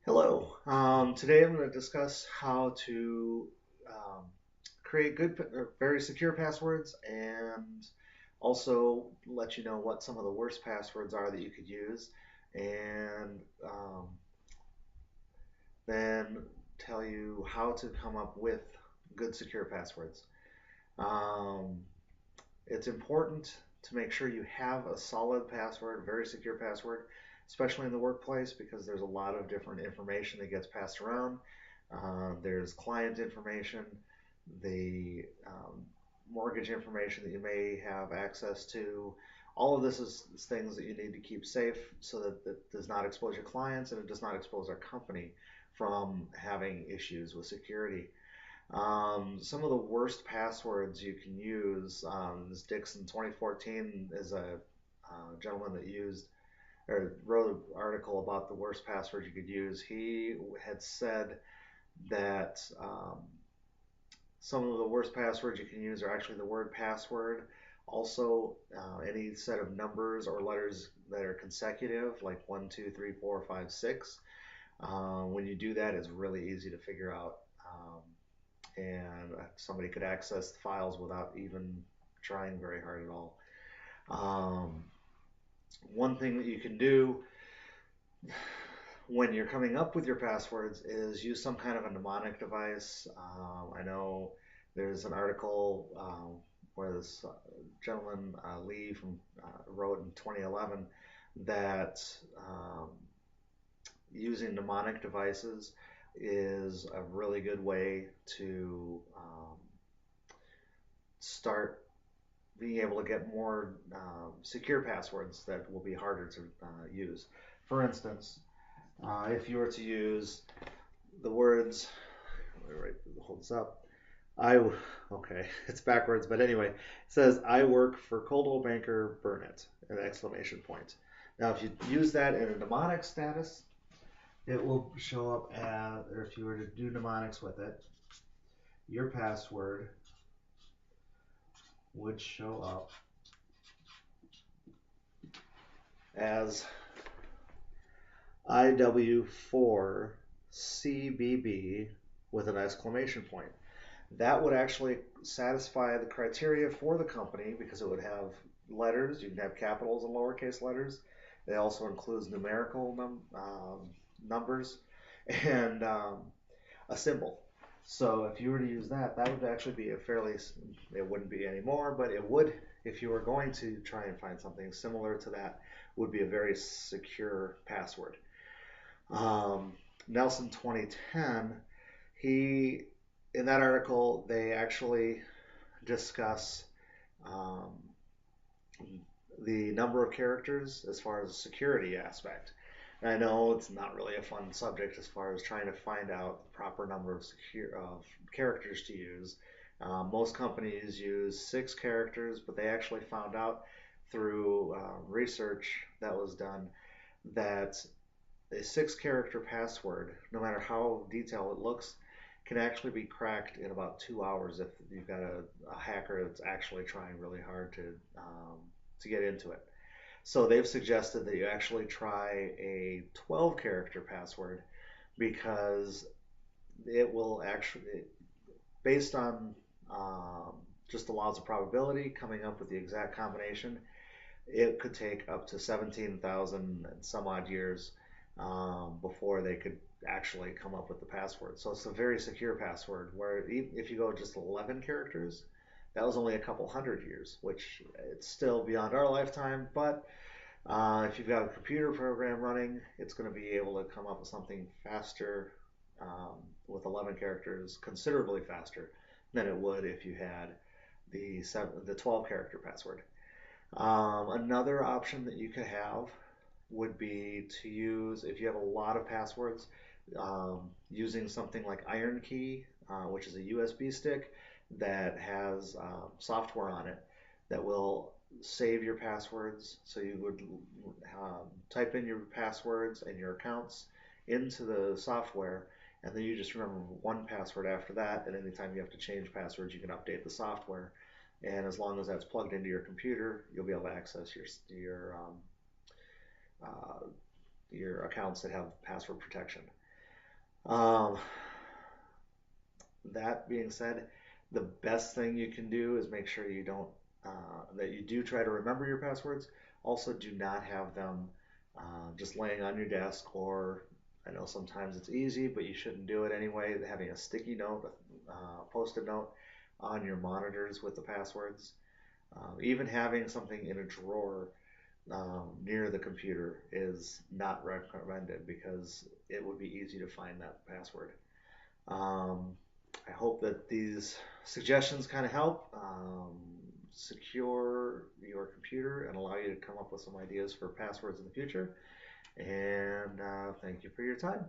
Hello. Today I'm going to discuss how to um, create good, very secure passwords and also let you know what some of the worst passwords are that you could use and then tell you how to come up with good secure passwords. Um, it's important to make sure you have a solid password, a very secure password, especially in the workplace because there's a lot of different information that gets passed around. There's client information, the mortgage information that you may have access to. All of this is things that you need to keep safe so that it does not expose your clients and it does not expose our company from having issues with security. Some of the worst passwords you can use, this Dixon 2014 is a gentleman that used or wrote an article about the worst passwords you could use. He had said that some of the worst passwords you can use are actually the word password. Also, any set of numbers or letters that are consecutive, like 1, 2, 3, 4, 5, 6. When you do that, it's really easy to figure out. And somebody could access the files without even trying very hard at all. Um, One thing that you can do when you're coming up with your passwords is use some kind of a mnemonic device. I know there's an article where this gentleman, Lee, wrote in 2011 that using mnemonic devices is a really good way to start being able to get more secure passwords that will be harder to use. For instance, if you were to use the words, let me hold this up. I okay, it's backwards, but anyway, it says I work for Coldwell Banker Burnett, an exclamation point. Now, if you use that in a mnemonic status, it will show up as, or if you were to do mnemonics with it, your password would show up as IW4CBB with an exclamation point. That would actually satisfy the criteria for the company because it would have letters. You can have capitals and lowercase letters. It also includes numerical numbers and a symbol. So if you were to use that, that would actually be a fairly, it wouldn't be anymore, but it would, if you were going to try and find something similar to that, would be a very secure password. Um, Nelson 2010, he, in that article, they actually discuss um, the number of characters as far as the security aspect. And I know it's not really a fun subject as far as trying to find out the proper number of characters to use. Most companies use 6 characters, but they actually found out through research that was done that a 6 character password, no matter how detailed it looks, can actually be cracked in about 2 hours if you've got a hacker that's actually trying really hard to get into it. So they've suggested that you actually try a 12 character password because it will actually, based on just the laws of probability, coming up with the exact combination, it could take up to 17,000 and some odd years before they could actually come up with the password. So it's a very secure password where if you go just 11 characters, that was only a couple hundred years, which it's still beyond our lifetime. But if you've got a computer program running, it's going to be able to come up with something faster with 11 characters, considerably faster than it would if you had the 12 character password. Another option that you could have would be to use, if you have a lot of passwords, using something like IronKey, which is a USB stick that has software on it that will save your passwords. So you would type in your passwords and your accounts into the software, and then you just remember one password after that. And anytime you have to change passwords, you can update the software. And as long as that's plugged into your computer, you'll be able to access uh, your accounts that have password protection. Um, that being said, the best thing you can do is make sure you don't that you do try to remember your passwords. Also, do not have them just laying on your desk, or I know sometimes it's easy, but you shouldn't do it anyway. Having a sticky note, post-it note on your monitors with the passwords, even having something in a drawer near the computer is not recommended because it would be easy to find that password. Um, I hope that these suggestions kind of help secure your computer and allow you to come up with some ideas for passwords in the future. And thank you for your time.